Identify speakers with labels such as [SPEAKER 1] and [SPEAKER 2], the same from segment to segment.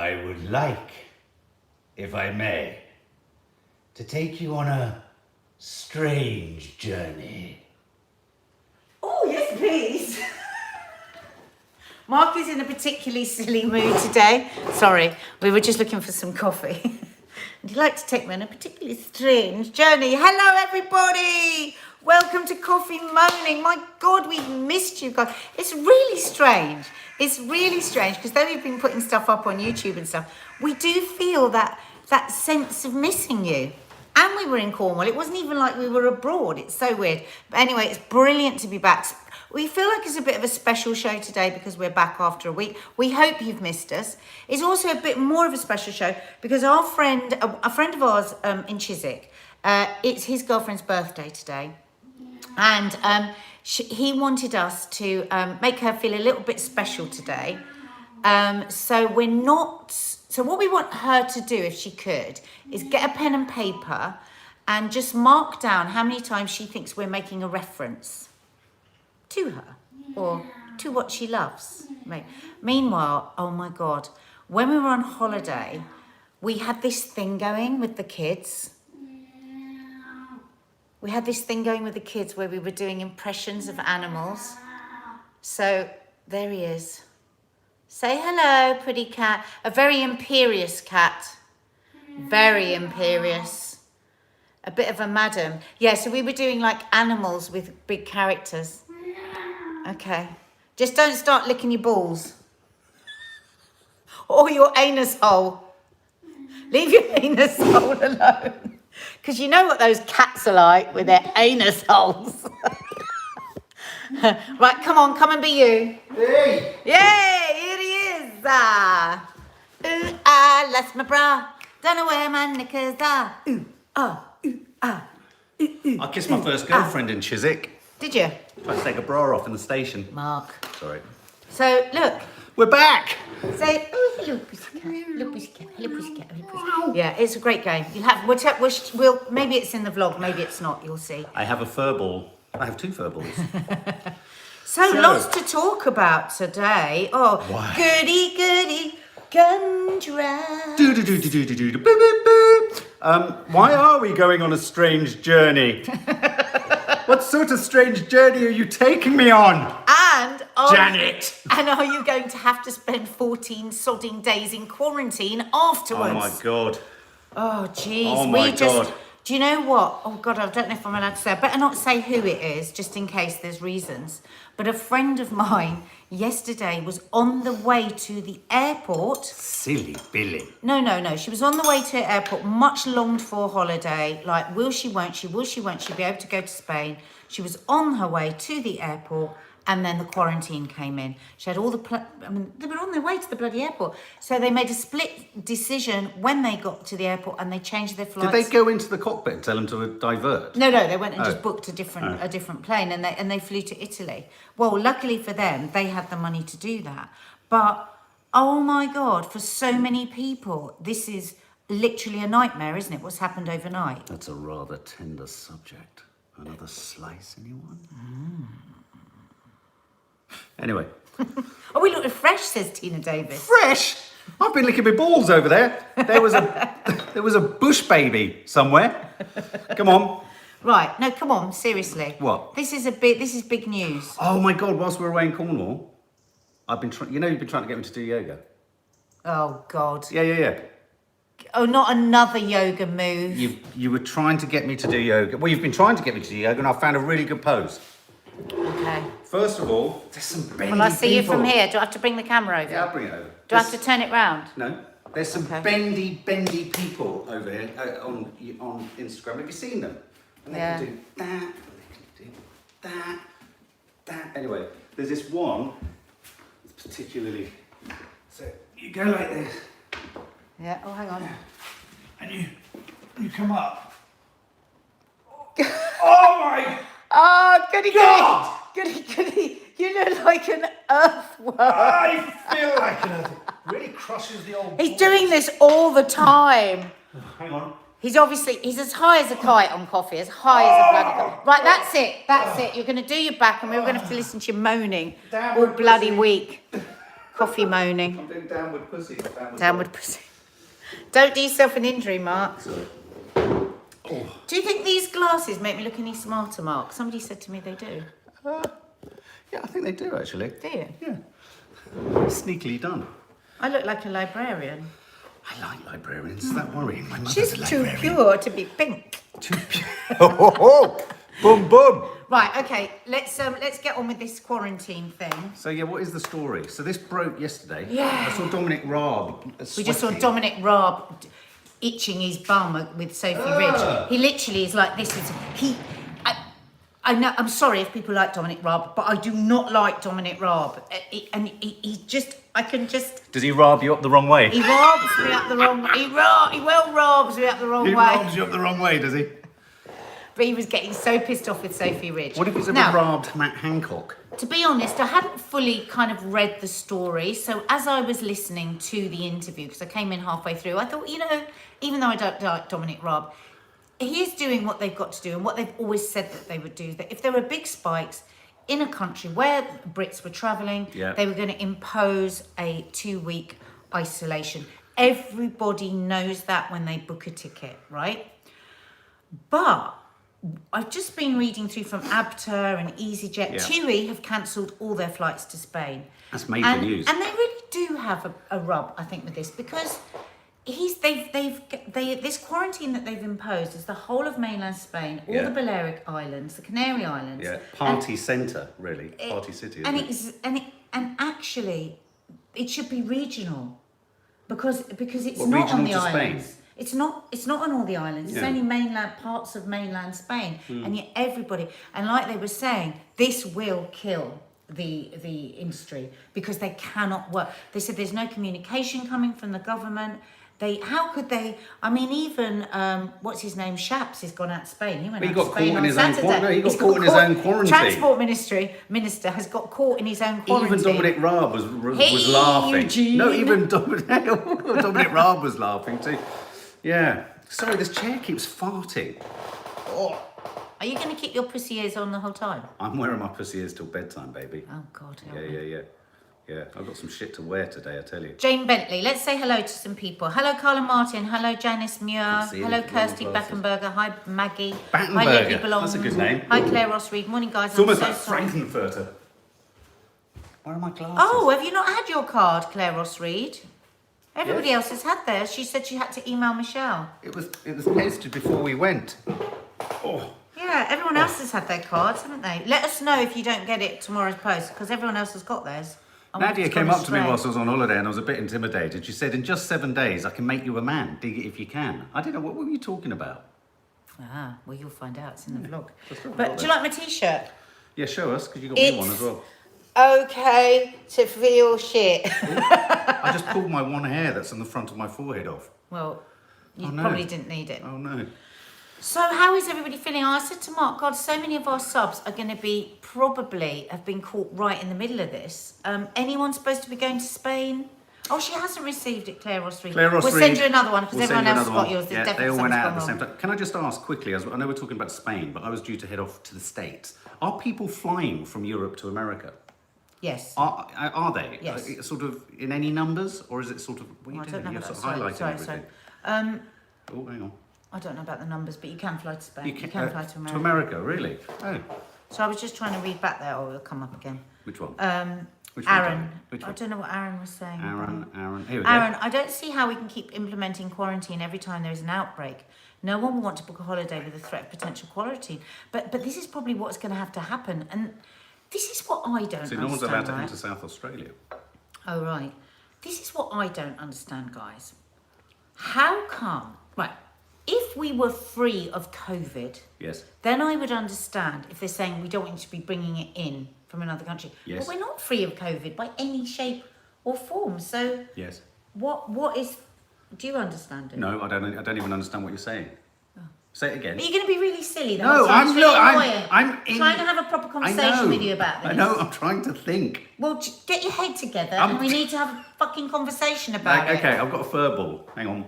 [SPEAKER 1] I would like, if I may, to take you on a strange journey.
[SPEAKER 2] Oh, yes, please. Mark is in a particularly silly mood today. Sorry, we were just looking for some coffee. Would you like to take me on a particularly strange journey? Hello, everybody. Welcome to Coffee Moaning. My God, we've missed you guys. It's really strange. It's really strange because though we've been putting stuff up on YouTube and stuff, we do feel that sense of missing you. And we were in Cornwall. It wasn't even like we were abroad. It's so weird. But anyway, it's brilliant to be back. We feel like it's a bit of a special show today because we're back after a week. We hope you've missed us. It's also a bit more of a special show because our friend, a friend of ours in Chiswick, it's his girlfriend's birthday today. And he wanted us to make her feel a little bit special today. So what we want her to do, if she could, is get a pen and paper and just mark down how many times she thinks we're making a reference to her or to what she loves. Right. Meanwhile, oh my God, when we were on holiday, we had this thing going with the kids. We had this thing going with the kids where we were doing impressions of animals. So there he is. Say hello, pretty cat. A very imperious cat. Very imperious. A bit of a madam. Yeah, so we were doing like animals with big characters. Okay. Just don't start licking your balls. Or your anus hole. Leave your anus hole alone. Because you know what those cats are like with their anus holes. Right, come and be you.
[SPEAKER 1] Hey!
[SPEAKER 2] Yay, here he is. Ooh, lost my bra. Don't know where my knickers are. Ooh,
[SPEAKER 1] I kissed my first girlfriend in Chiswick.
[SPEAKER 2] Did you?
[SPEAKER 1] Tried to take a bra off in the station.
[SPEAKER 2] Mark.
[SPEAKER 1] Sorry.
[SPEAKER 2] So, look.
[SPEAKER 1] We're back!
[SPEAKER 2] Say, oh, hello, pussycat. Hello, pussycat. Hello, pussycat. Hello, pussycat. Yeah, it's a great game. You'll have, we'll, maybe it's in the vlog, maybe it's not, you'll see.
[SPEAKER 1] I have a fur ball. I have 2 fur balls.
[SPEAKER 2] So lots to talk about today. Oh,
[SPEAKER 1] Why?
[SPEAKER 2] goody, gumdrop.
[SPEAKER 1] Why are we going on a strange journey? What sort of strange journey are you taking me on? Janet!
[SPEAKER 2] And are you going to have to spend 14 sodding days in quarantine afterwards?
[SPEAKER 1] Oh my God.
[SPEAKER 2] Oh, jeez.
[SPEAKER 1] Oh my God.
[SPEAKER 2] Do you know what? Oh God, I don't know if I'm allowed to say. I better not say who it is, just in case there's reasons. But a friend of mine yesterday was on the way to the airport.
[SPEAKER 1] Silly Billy.
[SPEAKER 2] No. She was on the way to the airport, much longed for holiday. Like, will she, won't she, will she, won't she be able to go to Spain? She was on her way to the airport. And then the quarantine came in. She had all they were on their way to the bloody airport. So they made a split decision when they got to the airport and they changed their flights.
[SPEAKER 1] Did they go into the cockpit and tell them to divert?
[SPEAKER 2] No, they went and just booked a different plane and they flew to Italy. Well, luckily for them, they had the money to do that. But, oh my God, for so many people, this is literally a nightmare, isn't it? What's happened overnight?
[SPEAKER 1] That's a rather tender subject. Another slice, anyone? Anyway.
[SPEAKER 2] Oh, we look fresh, says Tina Davis.
[SPEAKER 1] Fresh? I've been licking my balls over there. There was a bush baby somewhere. Come on.
[SPEAKER 2] Right, no, come on, seriously.
[SPEAKER 1] What?
[SPEAKER 2] This is big news.
[SPEAKER 1] Oh my God, whilst we were away in Cornwall, you've been trying to get me to do yoga.
[SPEAKER 2] Oh God.
[SPEAKER 1] Yeah.
[SPEAKER 2] Oh, not another yoga move.
[SPEAKER 1] You were trying to get me to do yoga. Well, you've been trying to get me to do yoga and I found a really good pose.
[SPEAKER 2] Okay.
[SPEAKER 1] First of all, there's some bendy people.
[SPEAKER 2] Will I see you from here? Do I have to bring the camera over?
[SPEAKER 1] Yeah, I'll bring it over.
[SPEAKER 2] Do I have to turn it round?
[SPEAKER 1] No. There's some bendy people over here on Instagram. Have you seen them? And they can do that, and they can do that. Anyway, there's this one that's particularly... So you go like this.
[SPEAKER 2] Yeah, oh, hang on.
[SPEAKER 1] And you come up. Oh my...
[SPEAKER 2] Oh, goody,
[SPEAKER 1] God!
[SPEAKER 2] goody. You look like an earthworm.
[SPEAKER 1] I feel like an earthworm. Really crushes the old...
[SPEAKER 2] He's doing this all the time.
[SPEAKER 1] Hang on.
[SPEAKER 2] He's as high as a kite on coffee, as high as a bloody kite. Right, that's it. You're going to do your back and we're going to have to listen to you moaning all bloody week. Coffee moaning.
[SPEAKER 1] I'm doing downward pussy.
[SPEAKER 2] Downward pussy. Don't do yourself an injury, Mark.
[SPEAKER 1] Sorry. Oh.
[SPEAKER 2] Do you think these glasses make me look any smarter, Mark? Somebody said to me they do.
[SPEAKER 1] Yeah, I think they do actually.
[SPEAKER 2] Do you?
[SPEAKER 1] Yeah. Sneakily done.
[SPEAKER 2] I look like a librarian.
[SPEAKER 1] I like librarians. Is that worrying? My mother's
[SPEAKER 2] She's
[SPEAKER 1] a
[SPEAKER 2] too
[SPEAKER 1] librarian.
[SPEAKER 2] pure to be pink.
[SPEAKER 1] Too pure. Oh, boom, boom.
[SPEAKER 2] Right, okay, let's get on with this quarantine thing.
[SPEAKER 1] So yeah, what is the story? So this broke yesterday.
[SPEAKER 2] Yeah.
[SPEAKER 1] I saw Dominic Raab.
[SPEAKER 2] We just saw Dominic Raab itching his bum with Sophie Ridge. He literally is like this. I know. I'm sorry if people like Dominic Raab, but I do not like Dominic Raab. He just. I can just.
[SPEAKER 1] Does he rab you up the wrong way?
[SPEAKER 2] He robs me up the wrong. He well robs me up the wrong way.
[SPEAKER 1] He robs you up the wrong way, does he?
[SPEAKER 2] But he was getting so pissed off with Sophie Ridge.
[SPEAKER 1] What if he's ever
[SPEAKER 2] Now,
[SPEAKER 1] robbed Matt Hancock?
[SPEAKER 2] To be honest, I hadn't fully kind of read the story. So as I was listening to the interview, because I came in halfway through, I thought, even though I don't like Dominic Raab, he is doing what they've got to do and what they've always said that they would do. That if there were big spikes in a country where Brits were travelling, they were going to impose a 2-week isolation. Everybody knows that when they book a ticket, right? But I've just been reading through from ABTA and EasyJet. TUI have cancelled all their flights to Spain.
[SPEAKER 1] That's major news.
[SPEAKER 2] And they really do have a rub, I think, with this, because this quarantine that they've imposed is the whole of mainland Spain, all the Balearic Islands, the Canary Islands.
[SPEAKER 1] Yeah, party centre, really, party city.
[SPEAKER 2] And actually, it should be regional, because it's
[SPEAKER 1] What,
[SPEAKER 2] not on the
[SPEAKER 1] regional to
[SPEAKER 2] islands.
[SPEAKER 1] Spain?
[SPEAKER 2] It's not on all the islands. It's only parts of mainland Spain, and yet everybody. And like they were saying, this will kill the industry because they cannot work. They said there's no communication coming from the government. How could they? I mean, even what's his name? Shaps has gone out to Spain. He went out to Spain on Saturday.
[SPEAKER 1] He got caught in his own quarantine.
[SPEAKER 2] Transport minister has got caught in his own quarantine.
[SPEAKER 1] Even Dominic Raab was laughing.
[SPEAKER 2] Eugene.
[SPEAKER 1] No, even Dominic Raab was laughing too. Yeah. Sorry, this chair keeps farting. Oh.
[SPEAKER 2] Are you going to keep your pussy ears on the whole time?
[SPEAKER 1] I'm wearing my pussy ears till bedtime, baby.
[SPEAKER 2] Oh God. Help me.
[SPEAKER 1] Yeah, I've got some shit to wear today, I tell you.
[SPEAKER 2] Jane Bentley, let's say hello to some people. Hello, Carla Martin. Hello, Janice Muir. Hello, Kirsty Backenberger. Hi, Maggie.
[SPEAKER 1] Battenberger.
[SPEAKER 2] Hi, Letty Belong.
[SPEAKER 1] That's a good name.
[SPEAKER 2] Hi, Claire Ross Reed. Morning, guys.
[SPEAKER 1] It's almost
[SPEAKER 2] I'm
[SPEAKER 1] like
[SPEAKER 2] so sorry.
[SPEAKER 1] Frankenfurter. Where are my glasses?
[SPEAKER 2] Oh, have you not had your card, Claire Ross Reed? Everybody else has had theirs. She said she had to email Michelle.
[SPEAKER 1] It was posted before we went. Oh.
[SPEAKER 2] Yeah, everyone else has had their cards, haven't they? Let us know if you don't get it tomorrow's post, because everyone else has got theirs.
[SPEAKER 1] Nadia came up to me whilst I was on holiday and I was a bit intimidated. She said, in just 7 days, I can make you a man. Dig it if you can. I didn't know, what were you talking about?
[SPEAKER 2] Ah, well, you'll find out. It's in the vlog. But do you like my T-shirt?
[SPEAKER 1] Yeah, show us, because you got me one as well.
[SPEAKER 2] Okay to feel shit.
[SPEAKER 1] I just pulled my one hair that's on the front of my forehead off.
[SPEAKER 2] Well, you probably didn't need it.
[SPEAKER 1] Oh, no.
[SPEAKER 2] So how is everybody feeling? I said to Mark, God, so many of our subs are going to have been caught right in the middle of this. Anyone supposed to be going to Spain? Oh, she hasn't received it, Claire Ross Reed. We'll send you another one, because everyone else has got yours.
[SPEAKER 1] Yeah, they all went out at the same time. Can I just ask quickly, I know we're talking about Spain, but I was due to head off to the States. Are people flying from Europe to America?
[SPEAKER 2] Yes.
[SPEAKER 1] Are they?
[SPEAKER 2] Yes.
[SPEAKER 1] Sort of in any numbers, or is it sort of, what are you doing? You're sort of highlighting everything. Oh, hang on.
[SPEAKER 2] I don't know about the numbers, but you can fly to Spain. You can fly to America.
[SPEAKER 1] To America, really? Oh.
[SPEAKER 2] So I was just trying to read back there. Oh, it'll come up again.
[SPEAKER 1] Which one?
[SPEAKER 2] Which Aaron. Which one? I don't know what Aaron was saying.
[SPEAKER 1] Aaron. Here we go.
[SPEAKER 2] Aaron, I don't see how we can keep implementing quarantine every time there is an outbreak. No one will want to book a holiday with the threat of potential quarantine. But this is probably what's going to have to happen. And this is what I don't understand.
[SPEAKER 1] So no one's allowed to enter South Australia.
[SPEAKER 2] Oh, right. This is what I don't understand, guys. How come... Right. If we were free of COVID,
[SPEAKER 1] yes,
[SPEAKER 2] then I would understand if they're saying we don't want you to be bringing it in from another country.
[SPEAKER 1] Yes.
[SPEAKER 2] But we're not free of COVID by any shape or form. So
[SPEAKER 1] yes,
[SPEAKER 2] what is? Do you understand it?
[SPEAKER 1] No, I don't even understand what you're saying. Oh. Say it again.
[SPEAKER 2] Are you going to be really silly?
[SPEAKER 1] No, I'm
[SPEAKER 2] trying to have a proper conversation with you about this.
[SPEAKER 1] I know. I'm trying to think.
[SPEAKER 2] Well, get your head together, and we need to have a fucking conversation about it.
[SPEAKER 1] Okay, I've got a fur ball. Hang on.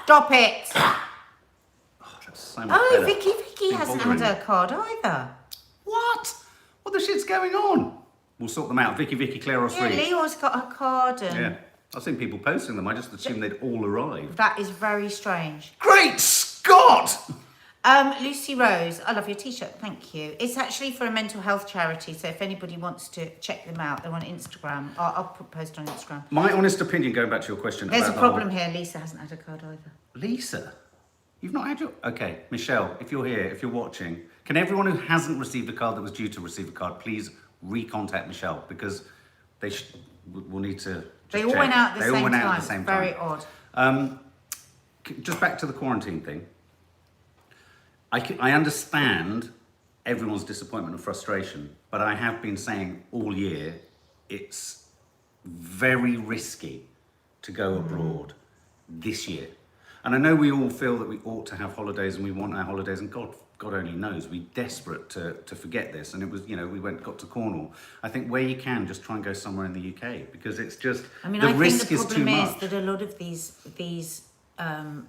[SPEAKER 2] Stop it!
[SPEAKER 1] Oh, that's so much better.
[SPEAKER 2] Vicky hasn't had her card either.
[SPEAKER 1] What? What the shit's going on? We'll sort them out. Vicky, Claire or
[SPEAKER 2] Yeah,
[SPEAKER 1] Sri.
[SPEAKER 2] Leo's got her card and...
[SPEAKER 1] Yeah. I've seen people posting them. I just assumed they'd all arrived.
[SPEAKER 2] That is very strange.
[SPEAKER 1] Great Scott!
[SPEAKER 2] Lucy Rose, I love your t-shirt, thank you. It's actually for a mental health charity, so if anybody wants to check them out, they're on Instagram. I'll post on Instagram.
[SPEAKER 1] My honest opinion, going back to your question
[SPEAKER 2] There's
[SPEAKER 1] about
[SPEAKER 2] a problem here, Lisa hasn't had a card either.
[SPEAKER 1] Lisa? You've not had your... Okay, Michelle, if you're here, if you're watching, can everyone who hasn't received a card that was due to receive a card, please recontact Michelle, because we'll need to...
[SPEAKER 2] They all went out at the same time. Very odd.
[SPEAKER 1] Just back to the quarantine thing. I understand everyone's disappointment and frustration, but I have been saying all year it's very risky to go abroad this year. And I know we all feel that we ought to have holidays and we want our holidays, and God only knows, we're desperate to forget this. And it was, we got to Cornwall. I think where you can, just try and go somewhere in the UK, because it's just, the risk is too much.
[SPEAKER 2] I think the problem is that a lot of these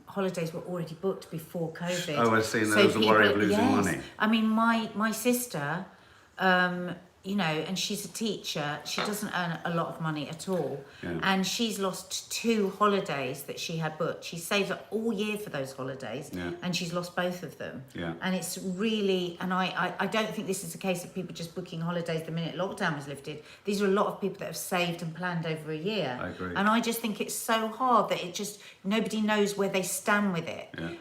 [SPEAKER 2] holidays were already booked before COVID.
[SPEAKER 1] Oh, I see, and there was a worry of losing money.
[SPEAKER 2] I mean, my sister, and she's a teacher, she doesn't earn a lot of money at all.
[SPEAKER 1] Yeah.
[SPEAKER 2] And she's lost 2 holidays that she had booked. She saved up all year for those holidays, and she's lost both of them.
[SPEAKER 1] Yeah.
[SPEAKER 2] And it's really, and I don't think this is a case of people just booking holidays the minute lockdown was lifted. These are a lot of people that have saved and planned over a year.
[SPEAKER 1] I agree.
[SPEAKER 2] And I just think it's so hard that nobody knows where they stand with it.
[SPEAKER 1] Yeah.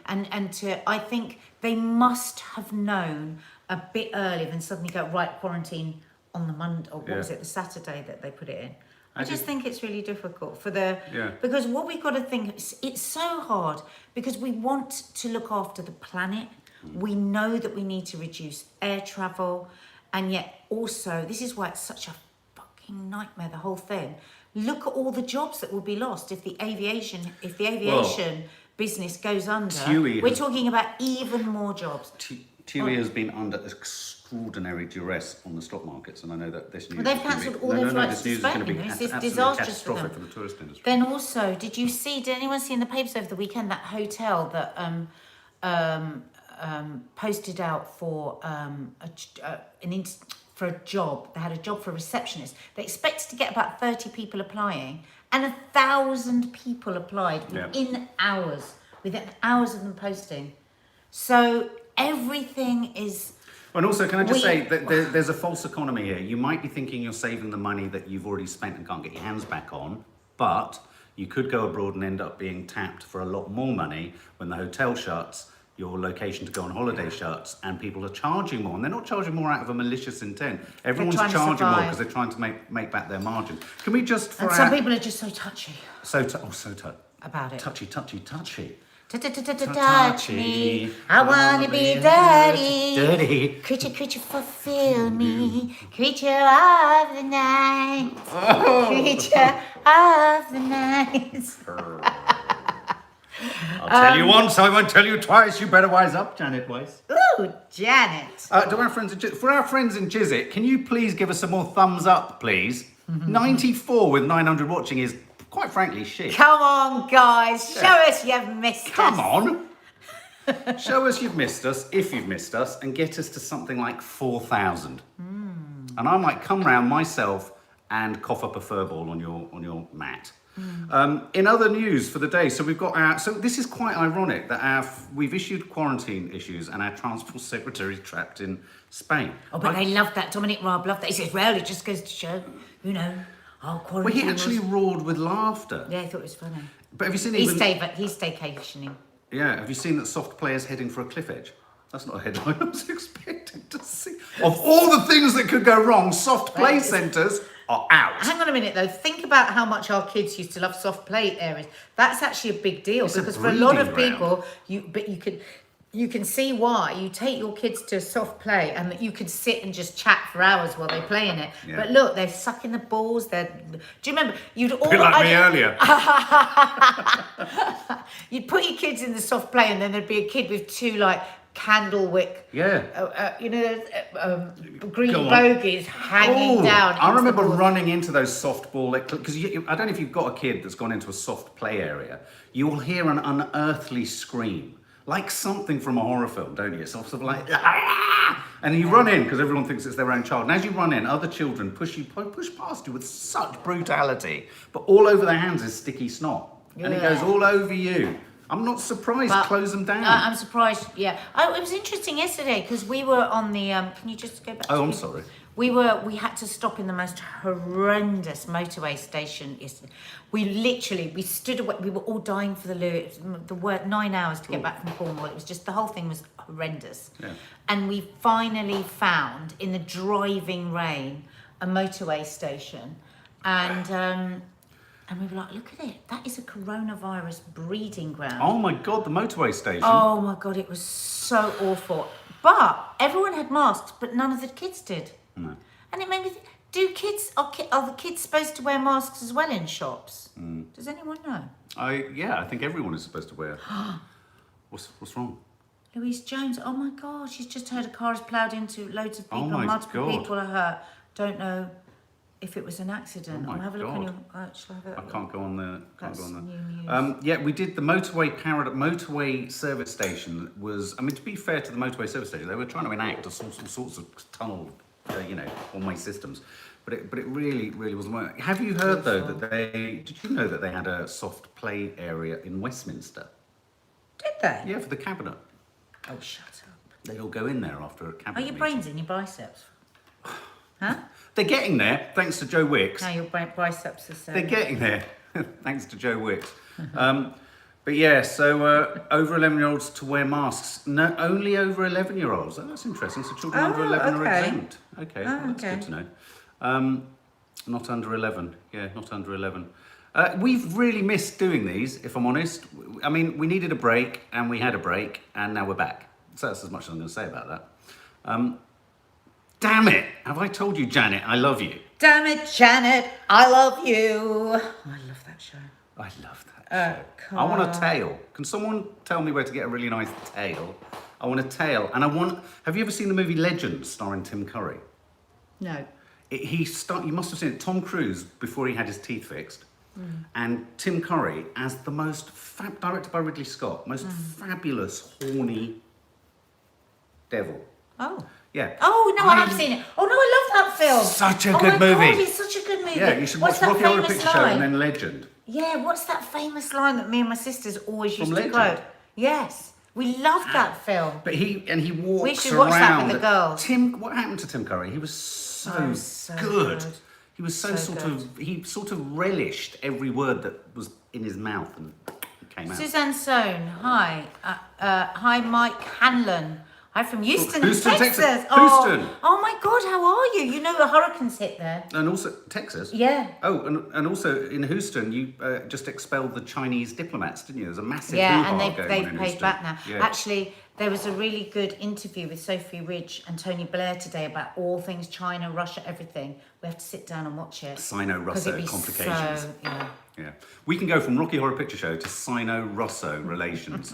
[SPEAKER 2] I think they must have known a bit earlier than suddenly go, right, quarantine on the Monday, or what was it, the Saturday that they put it in. I just think it's really difficult because what we've got to think, it's so hard because we want to look after the planet. We know that we need to reduce air travel, and yet also, this is why it's such a fucking nightmare, the whole thing. Look at all the jobs that will be lost if the aviation business goes under. We're talking about even more jobs.
[SPEAKER 1] TUI has been under extraordinary duress on the stock markets, and I know that this news.
[SPEAKER 2] Well, they've cancelled all their flights to Spain. It's disastrous for them.
[SPEAKER 1] For the tourist industry.
[SPEAKER 2] Then also, did anyone see in the papers over the weekend that hotel that posted out for for a job? They had a job for a receptionist. They expected to get about 30 people applying, and 1,000 people applied within hours of them posting. So everything is...
[SPEAKER 1] And also, can I just say that there's a false economy here. You might be thinking you're saving the money that you've already spent and can't get your hands back on, but you could go abroad and end up being tapped for a lot more money when the hotel shuts, your location to go on holiday shuts, and people are charging more. And they're not charging more out of a malicious intent. Everyone's charging more because they're trying to make back their margin. Can we just...
[SPEAKER 2] some people are just so touchy.
[SPEAKER 1] About it. Touchy.
[SPEAKER 2] Touch me, I wanna be dirty. Creature fulfill me. Creature of the night. Creature of the night.
[SPEAKER 1] I'll tell you once, I won't tell you twice. You better wise up, Janet Weiss.
[SPEAKER 2] Ooh, Janet.
[SPEAKER 1] For our friends in Chiswick, can you please give us some more thumbs up, please? 94 with 900 watching is, quite frankly, shit.
[SPEAKER 2] Come on, guys. Show us you've missed us.
[SPEAKER 1] Come on. Show us you've missed us, if you've missed us, and get us to something like 4,000. And I might come round myself and cough up a fur ball on your mat. In other news for the day, so we've got so this is quite ironic that we've issued quarantine issues and our transport secretary is trapped in Spain.
[SPEAKER 2] Oh, but they loved that. Dominic Raab loved that. He says, well, it just goes to show, quarantine.
[SPEAKER 1] Well, he actually roared with laughter.
[SPEAKER 2] Yeah, I thought it was funny.
[SPEAKER 1] But have you seen
[SPEAKER 2] he's staycationing.
[SPEAKER 1] Yeah, have you seen that soft players heading for a cliff edge? That's not a headline I was expecting to see. Of all the things that could go wrong, soft play centres are out.
[SPEAKER 2] Hang on a minute though. Think about how much our kids used to love soft play areas. That's actually a big deal because for a lot of people, you can see why you take your kids to soft play and that you can sit and just chat for hours while they play in it. Yeah. But look, they're sucking the balls. Do you remember? You'd all
[SPEAKER 1] like me earlier.
[SPEAKER 2] You'd put your kids in the soft play, and then there'd be a kid with 2 candle wick, green bogies hanging down.
[SPEAKER 1] I remember running into those softball, because I don't know if you've got a kid that's gone into a soft play area. You will hear an unearthly scream like something from a horror film, don't you? It's sort of like, "Ah!" And you run in because everyone thinks it's their own child. And as you run in, other children push past you with such brutality, but all over their hands is sticky snot, and it goes all over you. I'm not surprised.
[SPEAKER 2] But,
[SPEAKER 1] close them down.
[SPEAKER 2] I'm surprised. Yeah, it was interesting yesterday because we were on the. Can you just go back?
[SPEAKER 1] Oh, I'm sorry.
[SPEAKER 2] We had to stop in the most horrendous motorway station yesterday. We stood away, we were all dying for the loo. It was 9 hours to get back from Cornwall. It was just, the whole thing was horrendous.
[SPEAKER 1] Yeah.
[SPEAKER 2] And we finally found, in the driving rain, a motorway station. And we were like, look at it, that is a coronavirus breeding ground.
[SPEAKER 1] Oh my God, the motorway station.
[SPEAKER 2] Oh my God, it was so awful. But everyone had masks, but none of the kids did.
[SPEAKER 1] No.
[SPEAKER 2] And it made me think, are the kids supposed to wear masks as well in shops? Does anyone know?
[SPEAKER 1] I think everyone is supposed to wear. What's wrong?
[SPEAKER 2] Louise Jones, oh my God, she's just heard a car has ploughed into loads of people.
[SPEAKER 1] Oh my
[SPEAKER 2] Multiple
[SPEAKER 1] God.
[SPEAKER 2] people are hurt. Don't know if it was an accident.
[SPEAKER 1] Oh my
[SPEAKER 2] I'll have a look on
[SPEAKER 1] God.
[SPEAKER 2] your... shall I have a
[SPEAKER 1] I can't go on there.
[SPEAKER 2] That's new news.
[SPEAKER 1] Yeah, we did the motorway service station. Was, I mean, to be fair to the motorway service station, they were trying to enact all sorts of tunnel, one-way systems, but it really wasn't working. Have you heard though that did you know that they had a soft play area in Westminster?
[SPEAKER 2] Did they?
[SPEAKER 1] Yeah, for the cabinet.
[SPEAKER 2] Oh, shut up.
[SPEAKER 1] They all go in there after a cabinet
[SPEAKER 2] Are your
[SPEAKER 1] meeting.
[SPEAKER 2] brains in your biceps? Huh?
[SPEAKER 1] They're getting there, thanks to Joe Wicks.
[SPEAKER 2] No, your biceps are so...
[SPEAKER 1] They're getting there, thanks to Joe Wicks. But yeah, so over 11-year-olds to wear masks. No, only over 11-year-olds. Oh, that's interesting. So children under 11 are exempt. Okay, well, that's good to know. Not under 11. Yeah, not under 11. We've really missed doing these, if I'm honest. I mean, we needed a break, and we had a break, and now we're back. So that's as much as I'm going to say about that. Damn it! Have I told you, Janet, I love you?
[SPEAKER 2] Damn it, Janet, I love you. I love that show.
[SPEAKER 1] I love that show. I want a tail. Can someone tell me where to get a really nice tail? I want a tail. And have you ever seen the movie Legends starring Tim Curry?
[SPEAKER 2] No.
[SPEAKER 1] You must have seen it. Tom Cruise, before he had his teeth fixed. And Tim Curry as the most, directed by Ridley Scott, most fabulous, horny devil.
[SPEAKER 2] Oh.
[SPEAKER 1] Yeah.
[SPEAKER 2] Oh, no, I have seen it. Oh, no, I love that film.
[SPEAKER 1] Such a good movie.
[SPEAKER 2] Oh, my God, it's such a good movie.
[SPEAKER 1] Yeah, you should watch
[SPEAKER 2] What's that
[SPEAKER 1] Rocky Horror
[SPEAKER 2] famous
[SPEAKER 1] Picture Show
[SPEAKER 2] line?
[SPEAKER 1] and then Legend.
[SPEAKER 2] Yeah, what's that famous line that me and my sisters always used to
[SPEAKER 1] Legend?
[SPEAKER 2] quote? Yes, we loved that film.
[SPEAKER 1] But he walks
[SPEAKER 2] We should watch that with the girls.
[SPEAKER 1] What happened to Tim Curry? He was so,
[SPEAKER 2] so
[SPEAKER 1] good.
[SPEAKER 2] good.
[SPEAKER 1] He was so he sort of relished every word that was in his mouth and came out.
[SPEAKER 2] Suzanne Sohn, hi. Hi, Mike Hanlon. Hi from Houston,
[SPEAKER 1] Houston,
[SPEAKER 2] Texas.
[SPEAKER 1] Texas.
[SPEAKER 2] Oh,
[SPEAKER 1] Houston.
[SPEAKER 2] oh my God, how are you? You know the hurricanes hit there.
[SPEAKER 1] And also Texas.
[SPEAKER 2] Yeah.
[SPEAKER 1] Oh, and also in Houston, you just expelled the Chinese diplomats, didn't you? There's a massive
[SPEAKER 2] Yeah,
[SPEAKER 1] hoo-ha
[SPEAKER 2] and
[SPEAKER 1] going
[SPEAKER 2] they've
[SPEAKER 1] on in
[SPEAKER 2] paid
[SPEAKER 1] Houston.
[SPEAKER 2] back now.
[SPEAKER 1] Yeah.
[SPEAKER 2] Actually, there was a really good interview with Sophie Ridge and Tony Blair today about all things China, Russia, everything. We have to sit down and watch it.
[SPEAKER 1] Sino-Russo complications.
[SPEAKER 2] So, yeah.
[SPEAKER 1] Yeah. We can go from Rocky Horror Picture Show to Sino-Russo relations.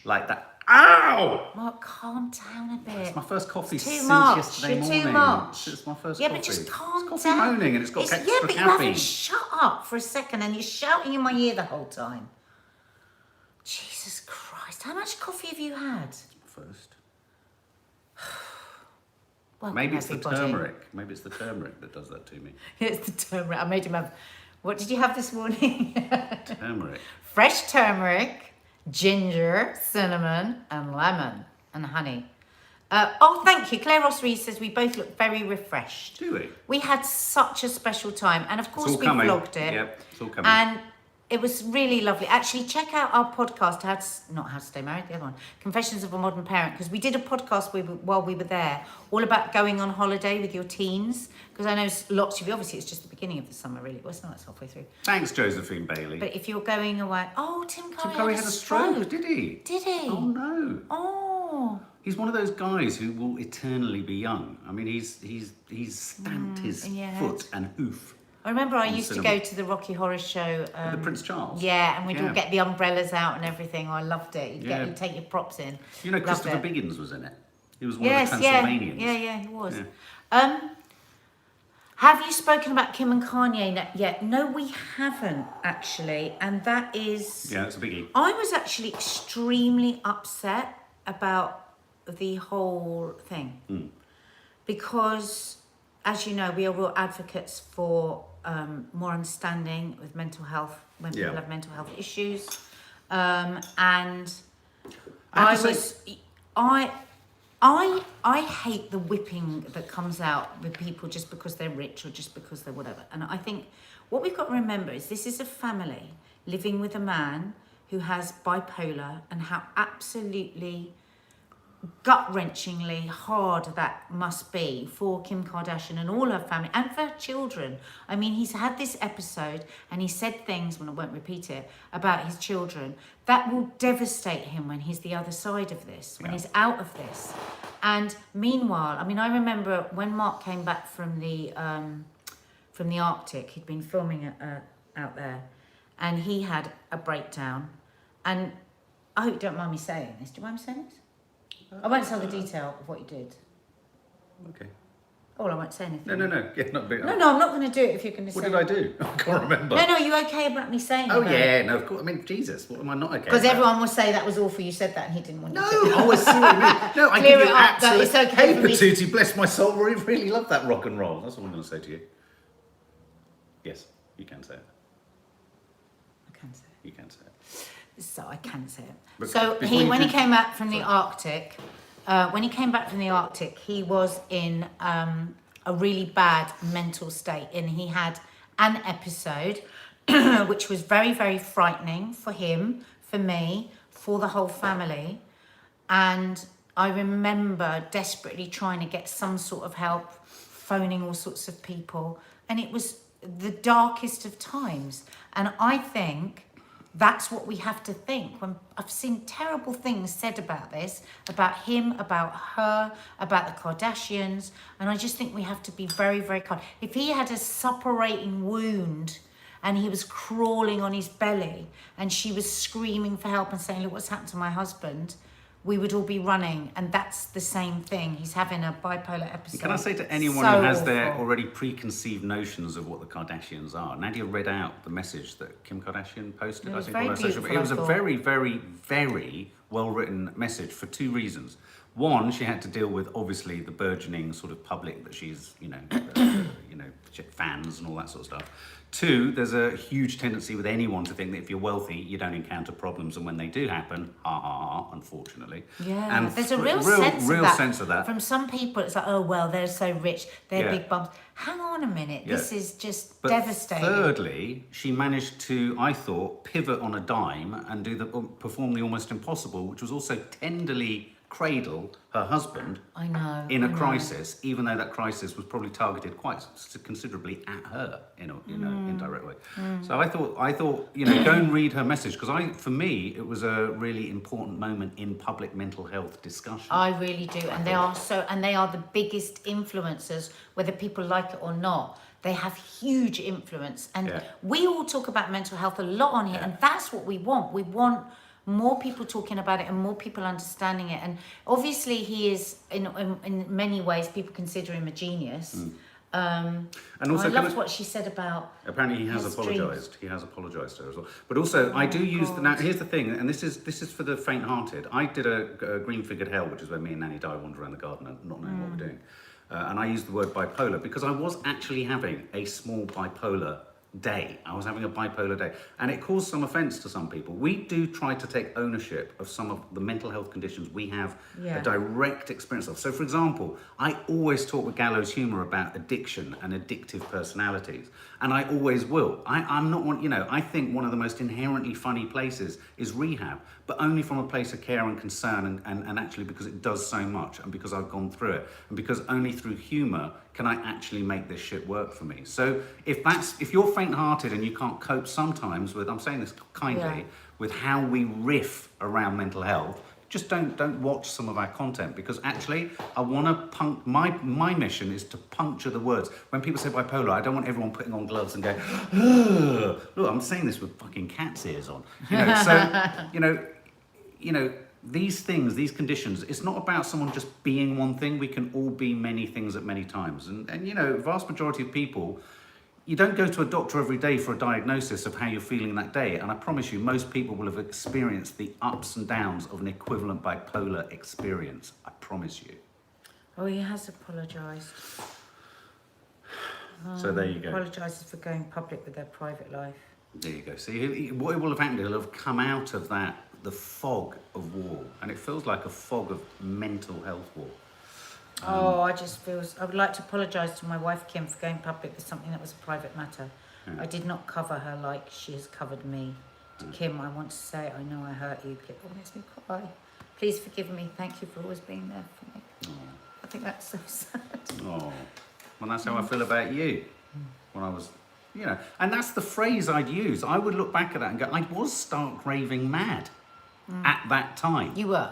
[SPEAKER 1] Like that. Ow!
[SPEAKER 2] Mark, calm down a bit.
[SPEAKER 1] It's my first coffee
[SPEAKER 2] Too
[SPEAKER 1] since
[SPEAKER 2] much.
[SPEAKER 1] yesterday
[SPEAKER 2] You're
[SPEAKER 1] morning.
[SPEAKER 2] too much.
[SPEAKER 1] It's my first
[SPEAKER 2] Yeah,
[SPEAKER 1] coffee.
[SPEAKER 2] but just calm
[SPEAKER 1] it's
[SPEAKER 2] down.
[SPEAKER 1] coffee moaning and it's got extra
[SPEAKER 2] Yeah, but you
[SPEAKER 1] caffeine.
[SPEAKER 2] haven't shut up for a second and you're shouting in my ear the whole time. Jesus Christ. How much coffee have you had?
[SPEAKER 1] First.
[SPEAKER 2] Welcome,
[SPEAKER 1] Maybe it's
[SPEAKER 2] everybody.
[SPEAKER 1] the turmeric. Maybe it's the turmeric that does that to me.
[SPEAKER 2] It's the turmeric. I made him have... What did you have this morning?
[SPEAKER 1] Turmeric.
[SPEAKER 2] Fresh turmeric, ginger, cinnamon, and lemon, and honey. Oh, thank you. Claire Ross Reed says we both look very refreshed.
[SPEAKER 1] Do we?
[SPEAKER 2] We had such a special time, and of course
[SPEAKER 1] all
[SPEAKER 2] we
[SPEAKER 1] coming.
[SPEAKER 2] vlogged it.
[SPEAKER 1] Yep, it's all coming.
[SPEAKER 2] And it was really lovely. Actually, check out our podcast, not How to Stay Married, the other one, Confessions of a Modern Parent, because we did a podcast while we were there, all about going on holiday with your teens. Because I know lots of you, obviously it's just the beginning of the summer, really. Well, it's not, it's halfway through.
[SPEAKER 1] Thanks, Josephine Bailey.
[SPEAKER 2] But if you're going away, Tim
[SPEAKER 1] Tim Curry had a stroke, did he?
[SPEAKER 2] Did he?
[SPEAKER 1] Oh no.
[SPEAKER 2] Oh.
[SPEAKER 1] He's one of those guys who will eternally be young. I mean, he's stamped his foot and hoof.
[SPEAKER 2] I remember I used
[SPEAKER 1] cinema.
[SPEAKER 2] to go to the Rocky Horror Show.
[SPEAKER 1] With the Prince Charles.
[SPEAKER 2] Yeah, and we'd all get the umbrellas out and everything. Oh, I loved it. You'd take your props in.
[SPEAKER 1] You know,
[SPEAKER 2] Loved
[SPEAKER 1] Christopher
[SPEAKER 2] it.
[SPEAKER 1] Biggins was in it. He was one of the Transylvanians.
[SPEAKER 2] Yeah, he was.
[SPEAKER 1] Yeah.
[SPEAKER 2] Have you spoken about Kim and Kanye yet? No, we haven't actually, and that is.
[SPEAKER 1] Yeah, it's a biggie.
[SPEAKER 2] I was actually extremely upset about the whole thing because, as you know, we are real advocates for more understanding with mental health when people have mental health issues, and I hate the whipping that comes out with people just because they're rich or just because they're whatever. And I think what we've got to remember is this is a family living with a man who has bipolar, and how absolutely gut-wrenchingly hard that must be for Kim Kardashian and all her family and for her children. I mean, he's had this episode and he said things, well, I won't repeat it, about his children that will devastate him when he's the other side of this, when he's out of this. And meanwhile, I mean, I remember when Mark came back from the Arctic, he'd been filming out there, and he had a breakdown. And I hope you don't mind me saying this. Do you mind me saying this? I won't tell the detail of what you did.
[SPEAKER 1] Okay.
[SPEAKER 2] Oh, I won't say anything.
[SPEAKER 1] No. Yeah, not big.
[SPEAKER 2] No, I'm not going to do it if you're going to say.
[SPEAKER 1] What did I do? I can't remember.
[SPEAKER 2] No, you okay about me saying
[SPEAKER 1] Oh,
[SPEAKER 2] about
[SPEAKER 1] yeah,
[SPEAKER 2] it?
[SPEAKER 1] no, of course. I mean, Jesus, what am I not okay
[SPEAKER 2] Because
[SPEAKER 1] about?
[SPEAKER 2] everyone will say that was awful, you said that and he didn't want you to.
[SPEAKER 1] No, I was silly. No, I
[SPEAKER 2] Clear
[SPEAKER 1] give
[SPEAKER 2] it
[SPEAKER 1] you
[SPEAKER 2] up, though,
[SPEAKER 1] absolute
[SPEAKER 2] it's okay for
[SPEAKER 1] paper
[SPEAKER 2] me.
[SPEAKER 1] tootie, bless my soul. I really love that rock and roll. That's what I'm going to say to you. Yes, you can say it.
[SPEAKER 2] I can say
[SPEAKER 1] You can say it.
[SPEAKER 2] it. So I can say it.
[SPEAKER 1] But
[SPEAKER 2] So
[SPEAKER 1] before you
[SPEAKER 2] when he
[SPEAKER 1] do-
[SPEAKER 2] came back from the Arctic, he was in a really bad mental state, and he had an episode which was very, very frightening for him, for me, for the whole family. And I remember desperately trying to get some sort of help, phoning all sorts of people, and it was the darkest of times. And I think that's what we have to think. When I've seen terrible things said about this, about him, about her, about the Kardashians, and I just think we have to be very, very kind. If he had a suppurating wound and he was crawling on his belly and she was screaming for help and saying, look what's happened to my husband, we would all be running. And that's the same thing. He's having a bipolar episode.
[SPEAKER 1] Can I say to anyone
[SPEAKER 2] So
[SPEAKER 1] who has their
[SPEAKER 2] awful.
[SPEAKER 1] already preconceived notions of what the Kardashians are, Nadia read out the message that Kim Kardashian posted.
[SPEAKER 2] It was
[SPEAKER 1] I think
[SPEAKER 2] very
[SPEAKER 1] on her social
[SPEAKER 2] beautiful,
[SPEAKER 1] media. It was
[SPEAKER 2] I
[SPEAKER 1] a
[SPEAKER 2] thought.
[SPEAKER 1] very, very, very well-written message for two reasons. One, she had to deal with obviously the burgeoning sort of public that she's, fans and all that sort of stuff. Two, there's a huge tendency with anyone to think that if you're wealthy, you don't encounter problems, and when they do happen, unfortunately.
[SPEAKER 2] Yeah,
[SPEAKER 1] And
[SPEAKER 2] there's a real sense of that.
[SPEAKER 1] that.
[SPEAKER 2] From some people, it's like, oh, well, they're so rich, they're
[SPEAKER 1] Yeah.
[SPEAKER 2] big bums. Hang on a minute,
[SPEAKER 1] Yeah.
[SPEAKER 2] this is just
[SPEAKER 1] But
[SPEAKER 2] devastating.
[SPEAKER 1] thirdly, she managed to, I thought, pivot on a dime and perform the almost impossible, which was also tenderly cradle her husband
[SPEAKER 2] I know.
[SPEAKER 1] in a
[SPEAKER 2] I know.
[SPEAKER 1] crisis, even though that crisis was probably targeted quite considerably at her in an indirect way. So I thought, go and read her message, because for me, it was a really important moment in public mental health discussion.
[SPEAKER 2] I really do, and they are the biggest influencers, whether people like it or not. They have huge influence, and
[SPEAKER 1] Yeah.
[SPEAKER 2] we all talk about mental health a lot on here, and that's what we want. We want more people talking about it and more people understanding it. And obviously, he is in many ways people consider him a genius.
[SPEAKER 1] And also,
[SPEAKER 2] I loved what she said about.
[SPEAKER 1] apparently, he has
[SPEAKER 2] his
[SPEAKER 1] apologised. He has apologised to her as well. But also, I do use
[SPEAKER 2] God.
[SPEAKER 1] now. Here's the thing, and this is for the faint-hearted. I did a green figured hell, which is where me and Nadia wander around the garden and not knowing what we're doing. And I used the word bipolar because I was actually having a small bipolar day. I was having a bipolar day, and it caused some offence to some people. We do try to take ownership of some of the mental health conditions we have a direct experience of. So, for example, I always talk with gallows humour about addiction and addictive personalities, and I always will. I'm not one, I think one of the most inherently funny places is rehab, but only from a place of care and concern, and actually because it does so much, and because I've gone through it, and because only through humour can I actually make this shit work for me. So if you're faint-hearted and you can't cope sometimes with, I'm saying this kindly, with how we riff around mental health, just don't watch some of our content, because actually I want to my mission is to puncture the words. When people say bipolar, I don't want everyone putting on gloves and going, ugh. Look, I'm saying this with fucking cat's ears on. these things, these conditions, it's not about someone just being one thing. We can all be many things at many times. And you know, vast majority of people, you don't go to a doctor every day for a diagnosis of how you're feeling that day. And I promise you, most people will have experienced the ups and downs of an equivalent bipolar experience. I promise you.
[SPEAKER 2] Oh, he has apologised.
[SPEAKER 1] So there you go.
[SPEAKER 2] Apologises for going public with their private life.
[SPEAKER 1] There you go. See, what will have happened, he'll have come out of that, the fog of war. And it feels like a fog of mental health war.
[SPEAKER 2] I would like to apologise to my wife, Kim, for going public with something that was a private matter.
[SPEAKER 1] Yeah.
[SPEAKER 2] I did not cover her like she has covered me. To Kim, I want to say, I know I hurt you. It all makes me cry. Please forgive me. Thank you for always being there for me.
[SPEAKER 1] Oh.
[SPEAKER 2] I think that's so sad.
[SPEAKER 1] Oh, well, that's how I feel about you. When I was, you know, and that's the phrase I'd use. I would look back at that and go, I was stark raving mad at that time.
[SPEAKER 2] You were.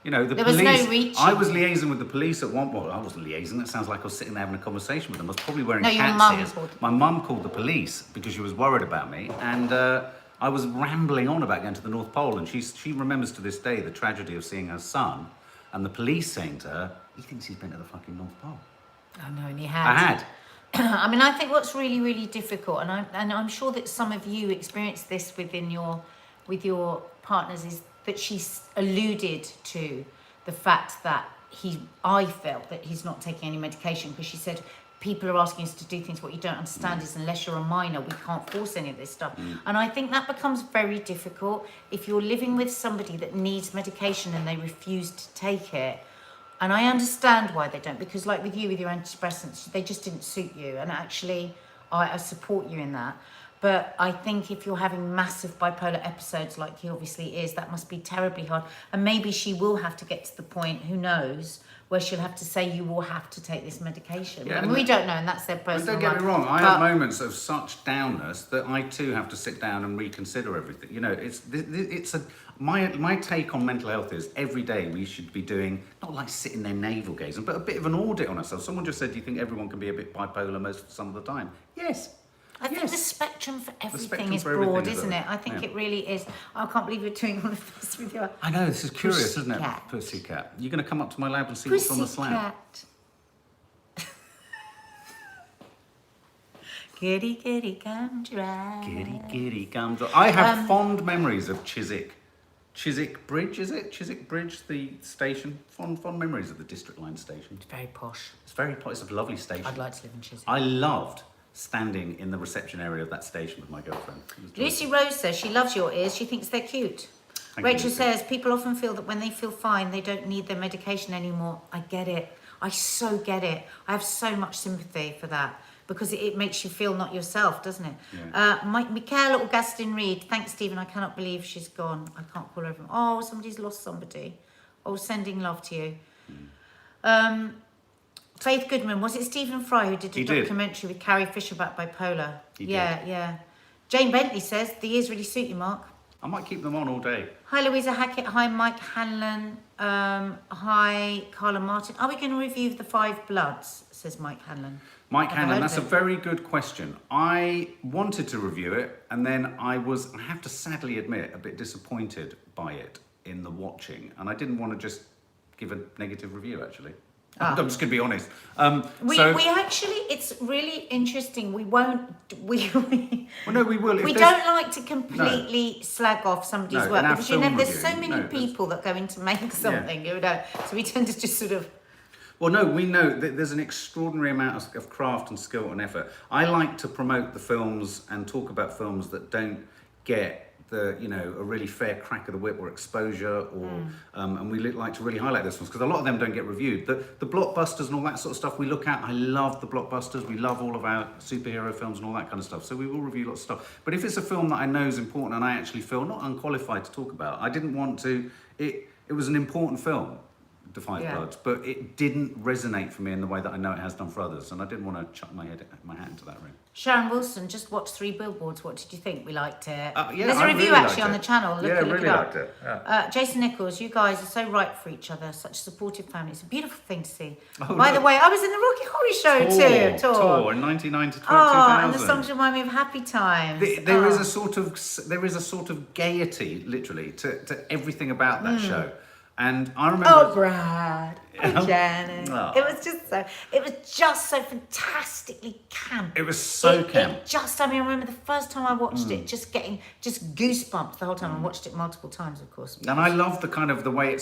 [SPEAKER 1] You know, the
[SPEAKER 2] There
[SPEAKER 1] police.
[SPEAKER 2] was no reaching.
[SPEAKER 1] I was liaising with the police at one point. Well, I wasn't liaising. That sounds like I was sitting there having a conversation with them. I was probably wearing
[SPEAKER 2] No, your
[SPEAKER 1] cat's
[SPEAKER 2] mum
[SPEAKER 1] ears.
[SPEAKER 2] called.
[SPEAKER 1] My mum called the police because she was worried about me, and I was rambling on about going to the North Pole, and she remembers to this day the tragedy of seeing her son, and the police saying to her, "He thinks he's been to the fucking North Pole."
[SPEAKER 2] I know, and he had.
[SPEAKER 1] I had.
[SPEAKER 2] I mean, I think what's really, really difficult, and I'm sure that some of you experience this with your partners, is that she's alluded to the fact that I felt that he's not taking any medication, because she said people are asking us to do things. What you don't understand is unless you're a minor, we can't force any of this stuff. And I think that becomes very difficult if you're living with somebody that needs medication and they refuse to take it. And I understand why they don't, because like with you, with your antidepressants, they just didn't suit you. And actually, I support you in that. But I think if you're having massive bipolar episodes like he obviously is, that must be terribly hard. And maybe she will have to get to the point, who knows, where she'll have to say you will have to take this medication.
[SPEAKER 1] Yeah,
[SPEAKER 2] and we don't know, and that's their
[SPEAKER 1] And
[SPEAKER 2] personal
[SPEAKER 1] don't get me
[SPEAKER 2] life.
[SPEAKER 1] wrong, I
[SPEAKER 2] But-
[SPEAKER 1] have moments of such downness that I too have to sit down and reconsider everything. You know, my take on mental health is every day we should be doing, not like sitting there navel gazing, but a bit of an audit on ourselves. Someone just said, do you think everyone can be a bit bipolar some of the time? Yes.
[SPEAKER 2] I think
[SPEAKER 1] Yes.
[SPEAKER 2] the spectrum for everything
[SPEAKER 1] spectrum
[SPEAKER 2] is
[SPEAKER 1] for everything
[SPEAKER 2] broad,
[SPEAKER 1] is
[SPEAKER 2] isn't
[SPEAKER 1] there.
[SPEAKER 2] it? I think
[SPEAKER 1] Yeah.
[SPEAKER 2] it really is. I can't believe you're doing all of this with your
[SPEAKER 1] I know, this is curious, isn't it?
[SPEAKER 2] Pussycat.
[SPEAKER 1] Pussycat. You're going to come up to my lab and see what's on the slab?
[SPEAKER 2] Pussycat. Kitty, kitty, come dry.
[SPEAKER 1] Giddy, giddy, gums. I have fond memories of Chiswick Bridge, is it? Chiswick Bridge, the station. Fond memories of the District Line station.
[SPEAKER 2] It's very posh.
[SPEAKER 1] It's a lovely station.
[SPEAKER 2] I'd like to live in Chiswick.
[SPEAKER 1] I loved standing in the reception area of that station with my girlfriend. It was
[SPEAKER 2] Lucy Rose says she loves your ears. She thinks they're cute.
[SPEAKER 1] Thank you,
[SPEAKER 2] Rachel
[SPEAKER 1] Lucy.
[SPEAKER 2] says people often feel that when they feel fine, they don't need their medication anymore. I get it. I so get it. I have so much sympathy for that, because it makes you feel not yourself, doesn't it?
[SPEAKER 1] Yeah.
[SPEAKER 2] Michaela Augustine Reed. Thanks, Stephen. I cannot believe she's gone. I can't call her. Oh, somebody's lost somebody. Oh, sending love to you. Faith Goodman. Was it Stephen Fry who did a
[SPEAKER 1] He did.
[SPEAKER 2] documentary with Carrie Fisher about bipolar?
[SPEAKER 1] He
[SPEAKER 2] Yeah. Jane Bentley says, the ears really suit you, Mark.
[SPEAKER 1] I might keep them on all day.
[SPEAKER 2] Hi, Louisa Hackett. Hi, Mike Hanlon. Hi, Carla Martin. Are we going to review The Five Bloods, says Mike Hanlon.
[SPEAKER 1] Mike
[SPEAKER 2] Never
[SPEAKER 1] Hanlon,
[SPEAKER 2] heard
[SPEAKER 1] that's a
[SPEAKER 2] of it.
[SPEAKER 1] very good question. I wanted to review it, and then I have to sadly admit, a bit disappointed by it in the watching. And I didn't want to just give a negative review, actually. I'm just going to be honest.
[SPEAKER 2] We actually, it's really interesting. We won't,
[SPEAKER 1] well, no, we will. If
[SPEAKER 2] we
[SPEAKER 1] there's-
[SPEAKER 2] don't like to completely slag off somebody's
[SPEAKER 1] No,
[SPEAKER 2] work,
[SPEAKER 1] in our
[SPEAKER 2] because you know
[SPEAKER 1] film
[SPEAKER 2] there's so
[SPEAKER 1] review,
[SPEAKER 2] many
[SPEAKER 1] no, there's-
[SPEAKER 2] people that go in to make something, you know. So we tend to just sort of.
[SPEAKER 1] Well, no, we know that there's an extraordinary amount of craft and skill and effort. I like to promote the films and talk about films that don't get a really fair crack of the whip or exposure, or and we like to really highlight those ones, because a lot of them don't get reviewed. The blockbusters and all that sort of stuff we look at. I love the blockbusters. We love all of our superhero films and all that kind of stuff. So we will review lots of stuff. But if it's a film that I know is important and I actually feel not unqualified to talk about, I didn't want to. It was an important film, The Five Bloods, but it didn't resonate for me in the way that I know it has done for others, and I didn't want to chuck my hat into that ring.
[SPEAKER 2] Sharon Wilson just watched 3 Billboards. What did you think? We liked it.
[SPEAKER 1] Yeah,
[SPEAKER 2] There's a
[SPEAKER 1] I
[SPEAKER 2] review
[SPEAKER 1] really
[SPEAKER 2] actually
[SPEAKER 1] liked
[SPEAKER 2] on
[SPEAKER 1] it.
[SPEAKER 2] the channel. Look
[SPEAKER 1] really
[SPEAKER 2] it up.
[SPEAKER 1] liked it. Yeah.
[SPEAKER 2] Jason Nichols, you guys are so right for each other. Such a supportive family. It's a beautiful thing to see.
[SPEAKER 1] Oh,
[SPEAKER 2] By
[SPEAKER 1] no.
[SPEAKER 2] the way, I was in the Rocky Horror Show too.
[SPEAKER 1] Tour in 1990 to 2000.
[SPEAKER 2] Oh, and the songs remind me of happy times.
[SPEAKER 1] There is a sort of gaiety, literally, to everything about that show. And I remember...
[SPEAKER 2] Oh, Brad. Oh, Janet.
[SPEAKER 1] Oh.
[SPEAKER 2] It was just so fantastically camp.
[SPEAKER 1] It was so camp.
[SPEAKER 2] I remember the first time I watched it, just getting goosebumps the whole time. I watched it multiple times, of course.
[SPEAKER 1] And I love the way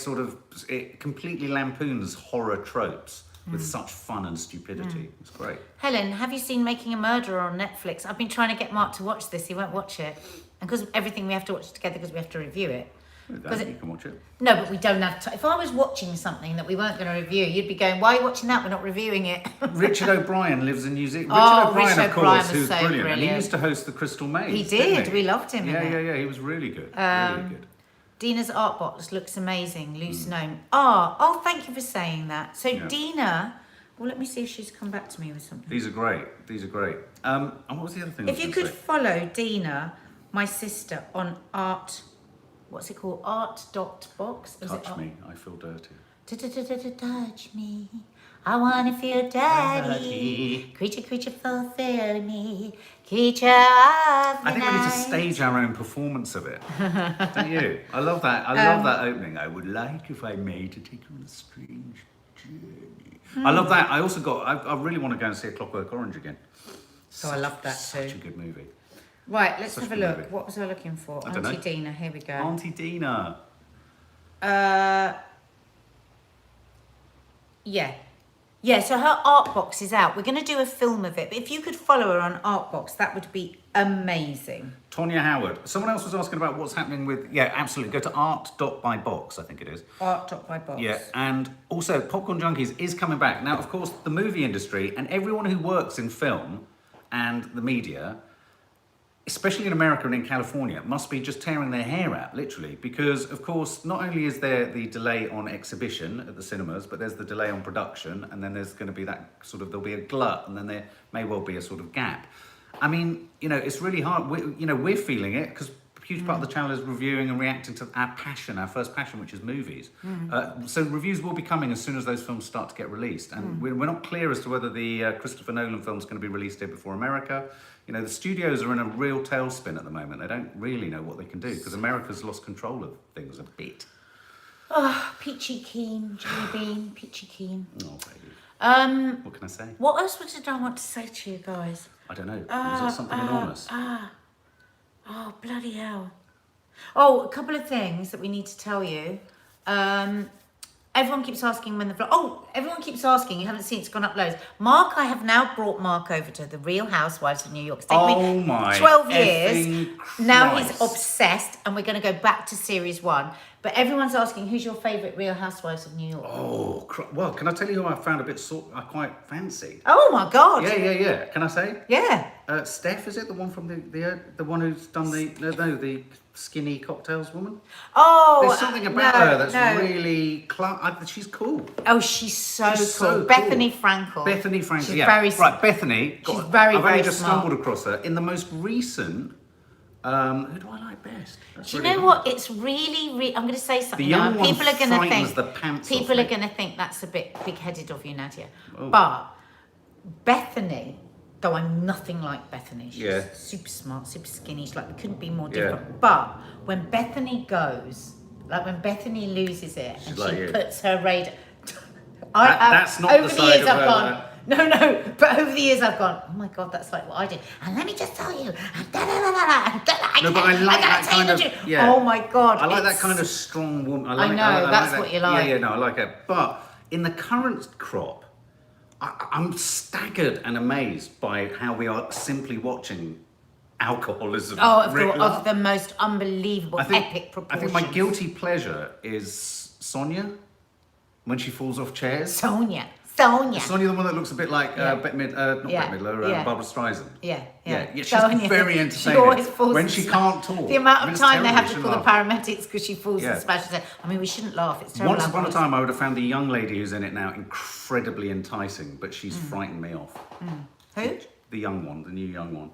[SPEAKER 1] it completely lampoons horror tropes with such fun and stupidity. It's great.
[SPEAKER 2] Helen, have you seen Making a Murderer on Netflix? I've been trying to get Mark to watch this. He won't watch it. And because everything we have to watch together because we have to review it.
[SPEAKER 1] You can watch it.
[SPEAKER 2] No, but we don't have time. If I was watching something that we weren't going to review, you'd be going, why are you watching that? We're not reviewing it.
[SPEAKER 1] Richard O'Brien lives in New Zealand.
[SPEAKER 2] Richard
[SPEAKER 1] of course,
[SPEAKER 2] O'Brien was
[SPEAKER 1] who's
[SPEAKER 2] so
[SPEAKER 1] brilliant. And he used to host the Crystal Maze.
[SPEAKER 2] He did. We loved him.
[SPEAKER 1] Yeah. He was really good. Really good.
[SPEAKER 2] Dina's art box looks amazing. Loose gnome. Oh, thank you for saying that. So Dina, well, let me see if she's come back to me with something.
[SPEAKER 1] These are great. And what was the other thing?
[SPEAKER 2] If you could follow Dina, my sister, on art. What's it called? Art.box?
[SPEAKER 1] Touch me, I feel dirty.
[SPEAKER 2] Touch me, I wanna feel dirty. Creature, fulfill me. Creature of the
[SPEAKER 1] I think we need to
[SPEAKER 2] night.
[SPEAKER 1] stage our own performance of it. Don't you? I love that. I love that opening. I would like, if I may, to take you on a strange journey. I love that. I also I really want to go and see A Clockwork Orange again.
[SPEAKER 2] I love that
[SPEAKER 1] Such
[SPEAKER 2] too.
[SPEAKER 1] a good movie.
[SPEAKER 2] Right, let's
[SPEAKER 1] Such
[SPEAKER 2] have a
[SPEAKER 1] a good
[SPEAKER 2] look.
[SPEAKER 1] movie.
[SPEAKER 2] What was I looking for?
[SPEAKER 1] I don't
[SPEAKER 2] Auntie
[SPEAKER 1] know.
[SPEAKER 2] Dina, here we go.
[SPEAKER 1] Auntie Dina.
[SPEAKER 2] Yeah, so her art box is out. We're going to do a film of it. But if you could follow her on art box, that would be amazing.
[SPEAKER 1] Tonya Howard. Someone else was asking about what's happening with... Yeah, absolutely. Go to art.bybox, I think it is.
[SPEAKER 2] Art.bybox.
[SPEAKER 1] Yeah, and also Popcorn Junkies is coming back. Now, of course, the movie industry and everyone who works in film and the media, especially in America and in California, must be just tearing their hair out, literally, because, of course, not only is there the delay on exhibition at the cinemas, but there's the delay on production, and then there's going to be that there'll be a glut, and then there may well be a sort of gap. I mean, it's really hard. We're feeling it, because a huge part of the channel is reviewing and reacting to our first passion, which is movies. So reviews will be coming as soon as those films start to get released, and we're not clear as to whether the Christopher Nolan film's going to be released here before America. The studios are in a real tailspin at the moment. They don't really know what they can do because America's lost control of things a bit.
[SPEAKER 2] Oh, Peachy Keen, Jelly Bean, Peachy Keen.
[SPEAKER 1] Oh, baby. What can I say?
[SPEAKER 2] What else did I want to say to you guys?
[SPEAKER 1] I don't know. Was it something enormous?
[SPEAKER 2] Oh, bloody hell. Oh, a couple of things that we need to tell you. Everyone keeps asking when the vlog... Oh, everyone keeps asking. You haven't seen it's gone up loads. I have now brought Mark over to the Real Housewives of New York. It's taken me 12 years. Now he's obsessed, and we're going to go back to series 1. But everyone's asking, who's your favourite Real Housewives of New York?
[SPEAKER 1] Oh, well, can I tell you who I found I quite fancied?
[SPEAKER 2] Oh, my God.
[SPEAKER 1] Yeah. Can I say?
[SPEAKER 2] Yeah.
[SPEAKER 1] Steph, is it the one from the one who's done the skinny cocktails woman?
[SPEAKER 2] Oh,
[SPEAKER 1] there's something about her that's really she's cool.
[SPEAKER 2] Oh, she's so cool. Bethany Frankel.
[SPEAKER 1] Bethany Frankel.
[SPEAKER 2] She's
[SPEAKER 1] yeah.
[SPEAKER 2] very
[SPEAKER 1] right. Bethany.
[SPEAKER 2] She's very
[SPEAKER 1] I've only
[SPEAKER 2] very
[SPEAKER 1] just
[SPEAKER 2] smart.
[SPEAKER 1] stumbled across her in the most recent. Who do I like best?
[SPEAKER 2] Do you know what? It's really. I'm going to say something.
[SPEAKER 1] The young
[SPEAKER 2] now.
[SPEAKER 1] one
[SPEAKER 2] People are going to
[SPEAKER 1] frightens
[SPEAKER 2] think.
[SPEAKER 1] the pants
[SPEAKER 2] People
[SPEAKER 1] off
[SPEAKER 2] are
[SPEAKER 1] me.
[SPEAKER 2] going to think that's a bit big-headed of you, Nadia.
[SPEAKER 1] Oh.
[SPEAKER 2] But Bethany, though I'm nothing like Bethany, she's super smart, super skinny. She's like, we couldn't be more different.
[SPEAKER 1] Yeah.
[SPEAKER 2] But when Bethany goes, like when Bethany loses it,
[SPEAKER 1] She's
[SPEAKER 2] and
[SPEAKER 1] like
[SPEAKER 2] she
[SPEAKER 1] you.
[SPEAKER 2] puts her radar.
[SPEAKER 1] That's not
[SPEAKER 2] over
[SPEAKER 1] the
[SPEAKER 2] the
[SPEAKER 1] side
[SPEAKER 2] years
[SPEAKER 1] of
[SPEAKER 2] I've
[SPEAKER 1] her,
[SPEAKER 2] gone. No, but over the years I've gone, oh my God, that's like what I did. And let me just tell you,
[SPEAKER 1] No, but I like that kind of. Yeah.
[SPEAKER 2] Oh my God.
[SPEAKER 1] I like that kind of strong woman.
[SPEAKER 2] I know, that's what you like.
[SPEAKER 1] Yeah, no, I like it. But in the current crop, I'm staggered and amazed by how we are simply watching alcoholism.
[SPEAKER 2] Of the most unbelievable, epic proportions.
[SPEAKER 1] I think my guilty pleasure is Sonia when she falls off chairs.
[SPEAKER 2] Sonia,
[SPEAKER 1] Sonia, the one that looks a bit like Bette Midler, Barbara Streisand.
[SPEAKER 2] Yeah,
[SPEAKER 1] she's
[SPEAKER 2] Sonia.
[SPEAKER 1] very entertaining.
[SPEAKER 2] She always falls
[SPEAKER 1] when she can't talk.
[SPEAKER 2] The amount of
[SPEAKER 1] It's
[SPEAKER 2] time they
[SPEAKER 1] terrible,
[SPEAKER 2] have to
[SPEAKER 1] you
[SPEAKER 2] call the
[SPEAKER 1] shouldn't
[SPEAKER 2] paramedics because she falls and smashes it. I mean, we shouldn't laugh. It's terrible.
[SPEAKER 1] Once upon a time, I would have found the young lady who's in it now incredibly enticing, but she's frightened me off.
[SPEAKER 2] Who?
[SPEAKER 1] The young one, the new young one.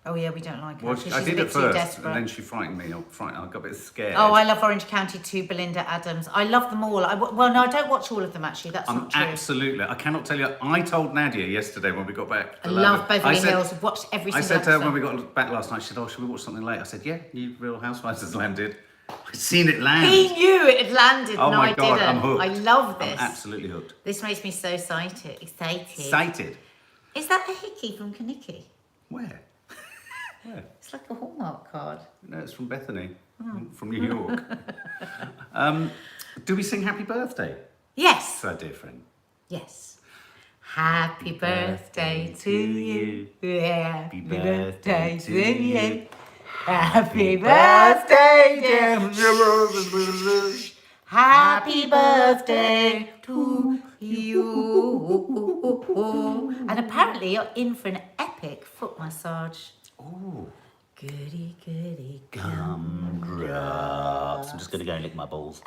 [SPEAKER 2] Oh yeah, we don't like her.
[SPEAKER 1] Well,
[SPEAKER 2] She's
[SPEAKER 1] I
[SPEAKER 2] a
[SPEAKER 1] did
[SPEAKER 2] bit
[SPEAKER 1] at
[SPEAKER 2] too
[SPEAKER 1] first,
[SPEAKER 2] desperate.
[SPEAKER 1] and then she frightened me. I got a bit scared.
[SPEAKER 2] Oh, I love Orange County too, Belinda Adams. I love them all. Well, no, I don't watch all of them actually. That's not true.
[SPEAKER 1] Absolutely. I cannot tell you. I told Nadia yesterday when we got back.
[SPEAKER 2] I love Beverly Hills. I've watched every single
[SPEAKER 1] I said to her
[SPEAKER 2] episode.
[SPEAKER 1] when we got back last night, she said, "Oh, should we watch something late?" I said, "Yeah, new Real Housewives has landed." I've seen it land.
[SPEAKER 2] He knew it had landed,
[SPEAKER 1] Oh
[SPEAKER 2] and
[SPEAKER 1] my
[SPEAKER 2] I
[SPEAKER 1] God,
[SPEAKER 2] didn't.
[SPEAKER 1] I'm hooked.
[SPEAKER 2] I love this.
[SPEAKER 1] I'm absolutely hooked.
[SPEAKER 2] This makes me so excited.
[SPEAKER 1] Excited?
[SPEAKER 2] Is that a hickey from Kaniki?
[SPEAKER 1] Where? Where?
[SPEAKER 2] It's like a Hallmark card.
[SPEAKER 1] No, it's from Bethany, from New York. Do we sing Happy Birthday
[SPEAKER 2] Yes.
[SPEAKER 1] to our dear friend?
[SPEAKER 2] Yes. Happy birthday to you. Happy birthday to you. Happy birthday, dear. Happy birthday to you. And apparently you're in for an epic foot massage.
[SPEAKER 1] Oh.
[SPEAKER 2] Goody, goody,
[SPEAKER 1] Gumdrops. I'm just going to go and lick my balls.